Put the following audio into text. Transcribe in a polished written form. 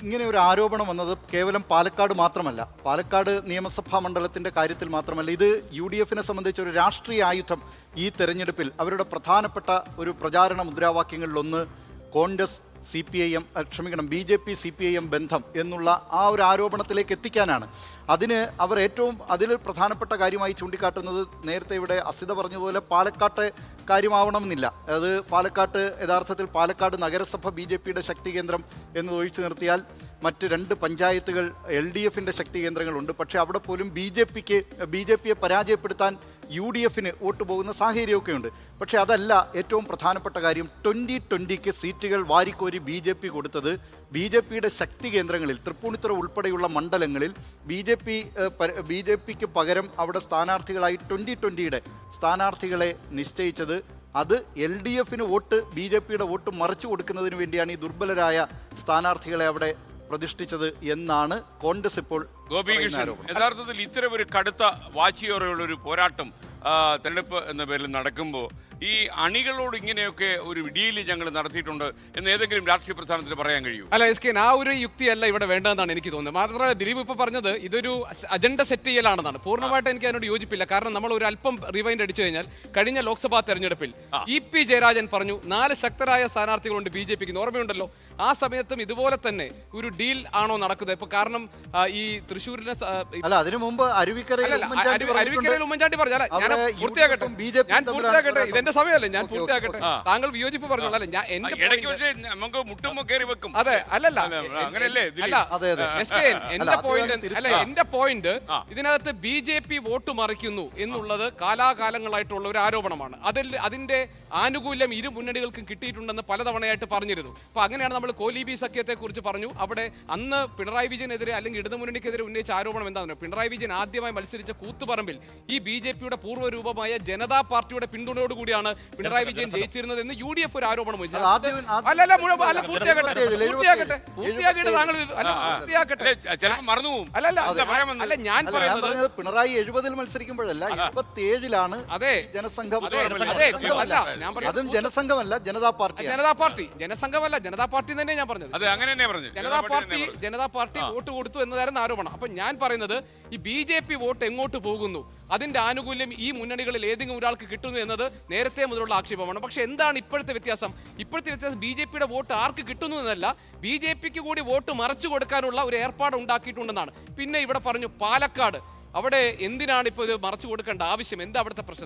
ഇങ്ങനെ ഒരു ആരോപണം വന്നത് കേവലം പാലക്കാട് മാത്രമല്ല, പാലക്കാട് നിയമസഭാ മണ്ഡലത്തിന്റെ കാര്യത്തിൽ മാത്രമല്ല, ഇത് UDF-നെ സംബന്ധിച്ച ഒരു രാഷ്ട്രീയ ആയുധം. ഈ തെരഞ്ഞെടുപ്പിൽ അവരുടെ പ്രധാനപ്പെട്ട ഒരു പ്രചാരണ മുദ്രാവാക്യങ്ങളിലൊന്ന് കോൺഗ്രസ് BJP CPIM ബന്ധം എന്നുള്ള ആ ഒരു ആരോപണത്തിലേക്ക് എത്തിക്കാനാണ്. അവർ അതിൽ പ്രധാനപ്പെട്ട കാര്യമായി ചൂണ്ടിക്കാട്ടുന്നത്, നേരത്തെ ഇവിടെ അസിത പറഞ്ഞതുപോലെ പാലക്കാട്ടെ കാര്യമാവണമെന്നില്ല. അത് യഥാർത്ഥത്തിൽ പാലക്കാട് നഗരസഭ BJP-യുടെ ശക്തി കേന്ദ്രം എന്ന് ഒഴിച്ചു നിർത്തിയാൽ മറ്റ് 2 പഞ്ചായത്തുകൾ LDF-ന്റെ ശക്തി കേന്ദ്രങ്ങളുണ്ട്. പക്ഷേ അവിടെ പോലും BJP-യെ പരാജയപ്പെടുത്താൻ UDF-ന് വോട്ട് പോകുന്ന സാഹചര്യമൊക്കെ ഉണ്ട്. പക്ഷേ അതല്ല ഏറ്റവും പ്രധാനപ്പെട്ട കാര്യം. 2020-ക്ക് സീറ്റുകൾ വാരിക്കോരി BJP കൊടുത്തത് BJP-യുടെ ശക്തി കേന്ദ്രങ്ങളിൽ, തൃപ്പൂണിത്തുറ ഉൾപ്പെടെയുള്ള മണ്ഡലങ്ങളിൽ BJP-ക്ക് പകരം അവിടെ സ്ഥാനാർത്ഥികളായി 2020-യുടെ സ്ഥാനാർത്ഥികളെ നിശ്ചയിച്ചത് അത് LDF-ന് വോട്ട്, BJP-യുടെ വോട്ട് മറിച്ചു കൊടുക്കുന്നതിന് വേണ്ടിയാണ് ഈ ദുർബലരായ സ്ഥാനാർത്ഥികളെ അവിടെ പ്രതിഷ്ഠിച്ചത് എന്നാണ് കോൺഗ്രസ് ഇപ്പോൾ. ഗോപികൃഷ്ണൻ, യഥാർത്ഥത്തിൽ ഇത്തരം ഒരു കടുത്ത വാശിയോടെയുള്ള ഒരു പോരാട്ടം തെരഞ്ഞെടുപ്പ് എന്ന പേരിൽ നടക്കുമ്പോൾ ഈ അണികളോട് ഇങ്ങനെയൊക്കെ ഒരു ഡീല് ഞങ്ങൾ നടത്തിയിട്ടുണ്ട് എന്ന് ഏതെങ്കിലും രാഷ്ട്രീയ പ്രസ്ഥാനത്തിന് പറയാൻ കഴിയും? അല്ല SK, ആ ഒരു യുക്തിയല്ല ഇവിടെ വേണ്ടതെന്നാണ് എനിക്ക് തോന്നുന്നത്. മാത്രമല്ല ദിലീപ് ഇപ്പോൾ പറഞ്ഞത് ഇതൊരു അജണ്ട സെറ്റ് ചെയ്യലാണെന്നാണ്. പൂർണ്ണമായിട്ട് എനിക്ക് അതിനോട് യോജിപ്പില്ല. കാരണം നമ്മൾ ഒരു അല്പം റിവൈൻഡ് അടിച്ചു കഴിഞ്ഞാൽ കഴിഞ്ഞ ലോക്സഭാ തെരഞ്ഞെടുപ്പിൽ EP ജയരാജൻ പറഞ്ഞു 4 ശക്തരായ സ്ഥാനാർത്ഥികളുണ്ട് BJP-ക്ക്. ഓർമ്മയുണ്ടല്ലോ? ആ സമയത്തും ഇതുപോലെ തന്നെ ഒരു ഡീൽ ആണോ നടക്കുന്നത്? ഇപ്പൊ കാരണം ഈ തൃശ്ശൂരിനെ അതിനു മുമ്പ് അരുവിക്കരയിൽ ഉമ്മൻചാണ്ടി പറഞ്ഞു. ഞാൻ പൂർത്തിയാക്കട്ടെ, ഇതെന്റെ സമയമല്ലേ, ഞാൻ പൂർത്തിയാക്കട്ടെ. താങ്കൾ വിയോജിപ്പ് പറഞ്ഞോളൂ. അല്ല, അതെ, അല്ലല്ല, എന്റെ പോയിന്റ് ഇതിനകത്ത് BJP വോട്ട് മറിക്കുന്നു എന്നുള്ളത് കാലാകാലങ്ങളായിട്ടുള്ള ഒരു ആരോപണമാണ്. അതിന്റെ ആനുകൂല്യം ഇരു മുന്നണികൾക്കും കിട്ടിയിട്ടുണ്ടെന്ന് പലതവണയായിട്ട് പറഞ്ഞിരുന്നു. അപ്പൊ അങ്ങനെയാണ് നമ്മൾ കോലീബി സഖ്യത്തെ കുറിച്ച് പറഞ്ഞു. അവിടെ അന്ന് പിണറായി വിജയനെതിരെ അല്ലെങ്കിൽ ഇടതുമുന്നണിക്കെതിരെ ഉന്നയിച്ച ആരോപണം എന്താണെന്ന്, പിണറായി വിജയൻ ആദ്യമായി മത്സരിച്ച കൂത്തുപറമ്പിൽ ഈ BJP-യുടെ പൂർവ്വരൂപമായ ജനതാ പാർട്ടിയുടെ പിന്തുണയോടുകൂടിയാണ് പിണറായി വിജയൻ ജയിച്ചിരുന്നത് എന്ന് UDF ഒരു ആരോപണം വെച്ചു. അല്ല, ഞാൻ പറയുന്നത് പിണറായി 70-ൽ മത്സരിക്കുമ്പോഴല്ല, 77-ലാണ് ജനസംഘം. അതും ജനസംഘമല്ല, ജനതാ പാർട്ടി തന്നെ ഞാൻ പറഞ്ഞത്. ജനതാ പാർട്ടി വോട്ട് കൊടുത്തു എന്നതായിരുന്നു ആരോപണം. അപ്പൊ ഞാൻ പറയുന്നത് ഈ BJP വോട്ട് എങ്ങോട്ട് പോകുന്നു, അതിന്റെ ആനുകൂല്യം ഈ മുന്നണികളിൽ ഏതെങ്കിലും ഒരാൾക്ക് കിട്ടുന്നു എന്നത് നേരത്തെ മുതലുള്ള ആക്ഷേപമാണ്. പക്ഷെ എന്താണ് ഇപ്പോഴത്തെ വ്യത്യാസം? BJP-യുടെ വോട്ട് ആർക്ക് കിട്ടുന്നു എന്നല്ല, BJP-ക്ക് കൂടി വോട്ട് മറച്ചു കൊടുക്കാനുള്ള ഒരു ഏർപ്പാട് ഉണ്ടാക്കിയിട്ടുണ്ടെന്നാണ്. പിന്നെ ഇവിടെ പറഞ്ഞു പാലക്കാട്, അവിടെ എന്തിനാണ് ഇപ്പോൾ ഇത് മറച്ചു കൊടുക്കേണ്ട ആവശ്യം, എന്താ അവിടുത്തെ പ്രശ്നം?